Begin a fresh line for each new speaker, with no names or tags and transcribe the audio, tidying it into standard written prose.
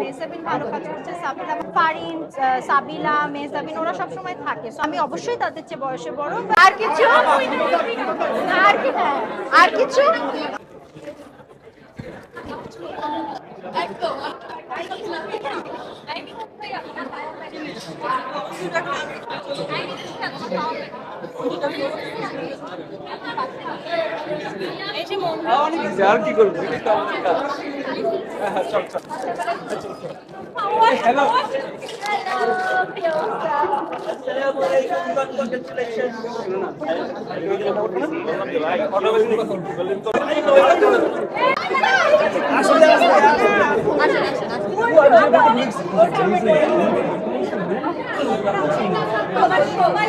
মেহজাবিন ভালো কাজ করছে, সাবিলা ফারিন, সাবিলা, মেহজাবিন ওরা সবসময় থাকে। সো আমি অবশ্যই তাদের চেয়ে বয়সে বড়। আর কিছু আর কিছু একদম
আর কি করবো হ্যালো
আমরা সবাই